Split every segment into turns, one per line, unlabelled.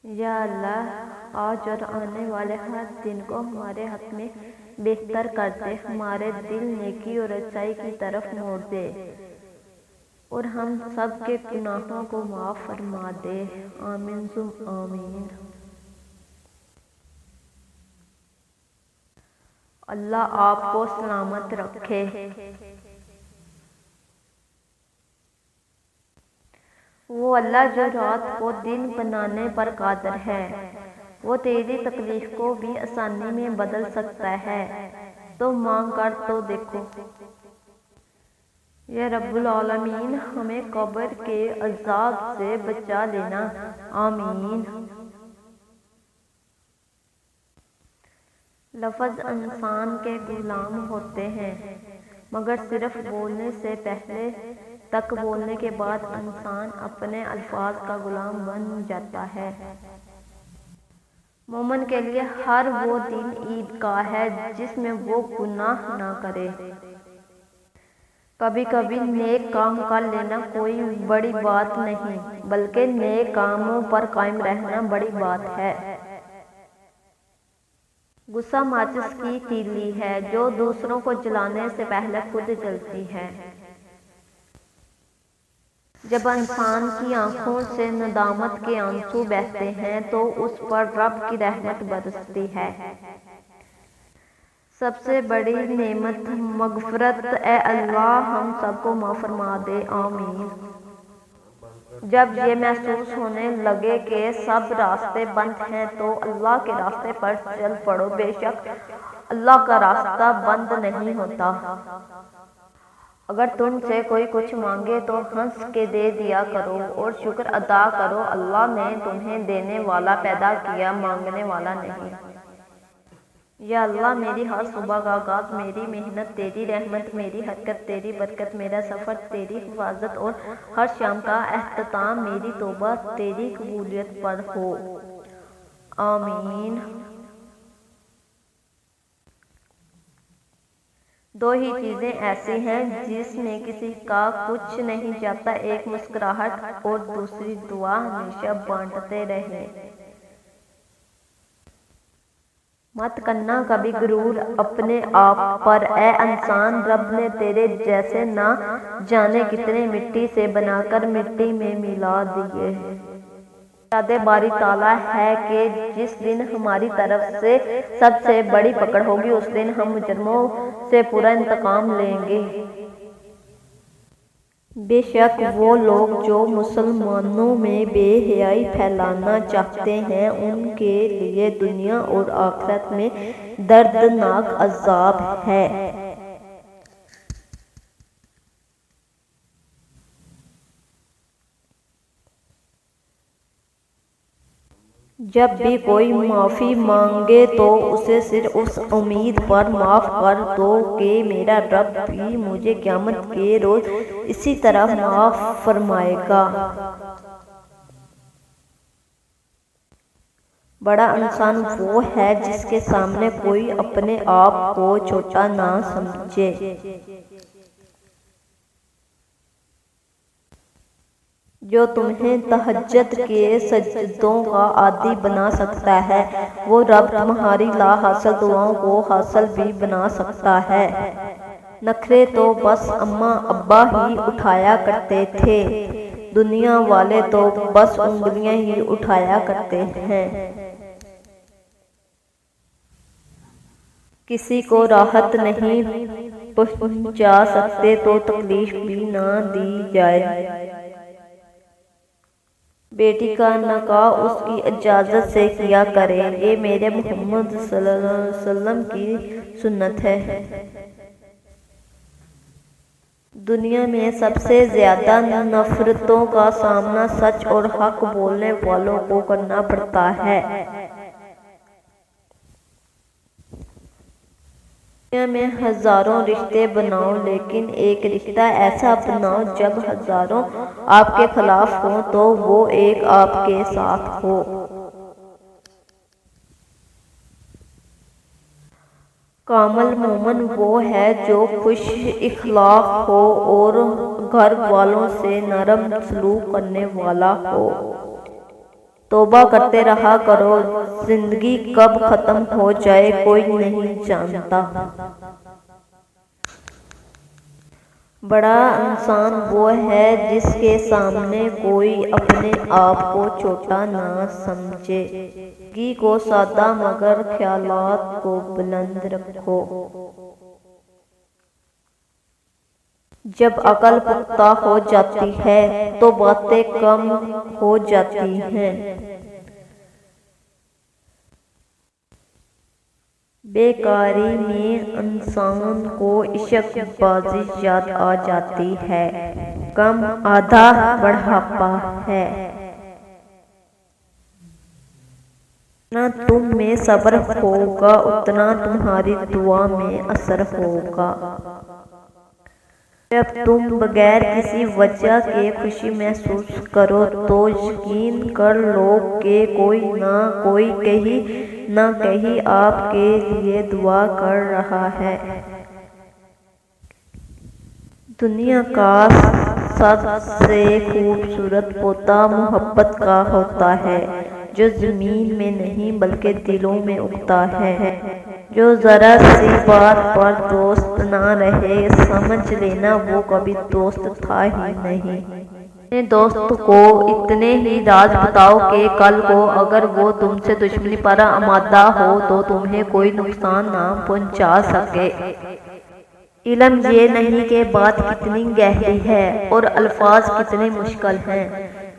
یا اللہ آج اور آنے والے ہر دن کو ہمارے حق میں بہتر کر دے، ہمارے دل نیکی اور اچائی کی طرف موڑ دے اور ہم سب کے گناہوں کو معاف فرما دے، آمین ثم آمین۔ اللہ آپ کو سلامت رکھے۔ وہ اللہ جو رات کو دن بنانے پر قادر ہے، وہ تیری تکلیف کو بھی آسانی میں بدل سکتا ہے، تو مانگ کر تو دیکھو۔ یا رب العالمین ہمیں قبر کے عذاب سے بچا لینا، آمین۔ لفظ انسان کے غلام ہوتے ہیں، مگر صرف بولنے سے پہلے تک بولنے کے بعد انسان اپنے الفاظ کا غلام بن جاتا ہے۔ مومن کے لیے ہر وہ دن عید گاہ ہے جس میں وہ گناہ نہ کرے۔ کبھی کبھی نیک کام کر لینا کوئی بڑی بات نہیں، بلکہ نیک کاموں پر قائم رہنا بڑی بات ہے۔ غصہ ماچس کی تیلی ہے جو دوسروں کو جلانے سے پہلے خود جلتی ہے۔ جب انسان کی آنکھوں سے ندامت کے آنسو بہتے ہیں تو اس پر رب کی رحمت برستی ہے۔ سب سے بڑی نعمت مغفرت، اے اللہ ہم سب کو معاف فرما دے، آمین۔ جب یہ محسوس ہونے لگے کہ سب راستے بند ہیں تو اللہ کے راستے پر چل پڑو، بے شک اللہ کا راستہ بند نہیں ہوتا۔ اگر تم سے کوئی کچھ مانگے تو ہنس کے دے دیا کرو اور شکر ادا کرو، اللہ نے تمہیں دینے والا پیدا کیا، مانگنے والا نہیں۔ یا اللہ میری ہر صبح کا آغاز میری محنت تیری رحمت، میری حرکت تیری برکت، میرا سفر تیری حفاظت اور ہر شام کا اختتام میری توبہ تیری قبولیت پر ہو، آمین۔ دو ہی چیزیں ایسی ہیں جس میں کسی کا کچھ نہیں جاتا، ایک مسکراہٹ اور دوسری دعا، ہمیشہ بانٹتے رہیں۔ مت کرنا کبھی غرور اپنے آپ پر، اے انسان رب نے تیرے جیسے نہ جانے کتنے مٹی سے بنا کر مٹی میں ملا دیے۔ یاد باری تعالیٰ ہے کہ جس دن ہماری طرف سے سب سے بڑی پکڑ ہوگی اس دن ہم مجرموں سے پورا انتقام لیں گے۔ بے شک وہ لوگ جو مسلمانوں میں بے حیائی پھیلانا چاہتے ہیں ان کے لیے دنیا اور آخرت میں دردناک عذاب ہے۔ جب بھی کوئی معافی مانگے تو اسے صرف اس امید پر معاف کر دو کہ میرا رب بھی مجھے قیامت کے روز اسی طرح معاف فرمائے گا۔ بڑا انسان وہ ہے جس کے سامنے کوئی اپنے آپ کو چھوٹا نہ سمجھے۔ جو تمہیں تہجد کے سجدوں کا عادی بنا سکتا ہے وہ رب تمہاری لا حاصل دعاؤں کو حاصل بھی بنا سکتا ہے۔ نخرے تو بس اماں ابا ہی اٹھایا کرتے تھے، دنیا والے تو بس انگلیاں ہی اٹھایا کرتے ہیں۔ کسی کو راحت نہیں پہنچا سکتے تو تکلیف بھی نہ دی جائے۔ بیٹی کا نکاح اس کی اجازت سے کیا کرے، یہ میرے محمد صلی اللہ علیہ وسلم کی سنت ہے۔ دنیا میں سب سے زیادہ نفرتوں کا سامنا سچ اور حق بولنے والوں کو کرنا پڑتا ہے۔ دنیا میں ہزاروں رشتے بناؤ لیکن ایک رشتہ ایسا بناؤ جب ہزاروں آپ کے خلاف ہوں تو وہ ایک آپ کے ساتھ ہو۔ کامل مومن وہ ہے جو خوش اخلاق ہو اور گھر والوں سے نرم سلوک کرنے والا ہو۔ توبہ کرتے رہا کرو، زندگی کب ختم ہو جائے کوئی نہیں جانتا۔ بڑا انسان وہ ہے جس کے سامنے کوئی اپنے آپ کو چھوٹا نہ سمجھے۔ زندگی کو سادہ مگر خیالات کو بلند رکھو۔ جب عقل پختہ ہو جاتی ہے تو باتیں کم ہو جاتی ہیں۔ بیکاری میں انسان کو عشق بازی یاد آ جاتی ہے، کم آدھا بڑھاپا ہے۔ جتنا تم میں صبر ہوگا اتنا تمہاری دعا میں اثر ہوگا۔ جب تم بغیر کسی وجہ کے خوشی محسوس کرو تو یقین کر لو کہ کوئی نہ کوئی کہیں نہ کہیں آپ کے لیے دعا کر رہا ہے۔ دنیا کا سب سے خوبصورت پودا محبت کا ہوتا ہے، جو زمین میں نہیں بلکہ دلوں میں اگتا ہے۔ جو ذرا سی بات پر دوست نہ رہے سمجھ لینا وہ کبھی دوست تھا ہی نہیں۔ اپنے دوست کو اتنے ہی راز بتاؤ کہ کل کو اگر وہ تم سے دشمنی پر آمادہ ہو تو تمہیں کوئی نقصان نہ پہنچا سکے۔ علم یہ نہیں کہ بات کتنی گہری ہے اور الفاظ کتنے مشکل ہیں،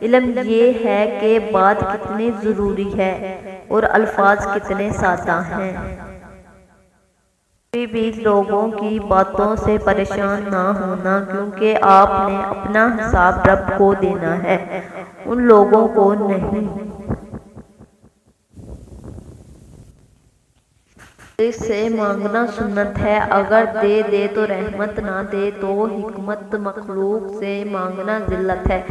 علم یہ ہے کہ بات کتنی ضروری ہے اور الفاظ کتنے سادہ ہیں۔ کبھی بھی لوگوں کی باتوں سے پریشان نہ ہونا، کیونکہ آپ نے اپنا حساب رب کو دینا ہے، ان لوگوں کو نہیں۔ اس سے مانگنا سنت ہے، اگر دے دے تو رحمت، نہ دے تو حکمت۔ مخلوق سے مانگنا ذلت ہے،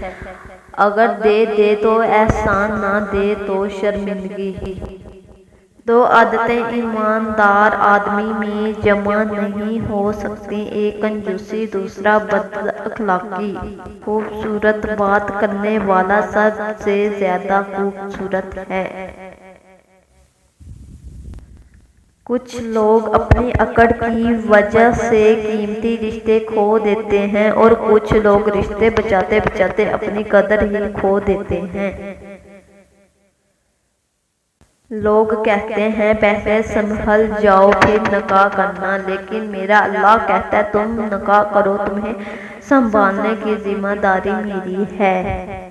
اگر دے دے تو احسان، نہ دے تو شرمندگی۔ دو عادتیں ایماندار آدمی میں جمع نہیں ہو سکتی، ایک کنجوسی دوسرا بد اخلاقی۔ خوبصورت بات کرنے والا سب سے زیادہ خوبصورت ہے۔ کچھ لوگ اپنی اکڑ کی وجہ سے قیمتی رشتے کھو دیتے ہیں اور کچھ لوگ رشتے بچاتے بچاتے اپنی قدر ہی کھو دیتے ہیں۔ لوگ کہتے ہیں پہلے سنبھل جاؤ پھر نکاح کرنا، لیکن میرا اللہ کہتا ہے تم نکاح کرو، تمہیں سنبھالنے کی ذمہ داری میری ہے۔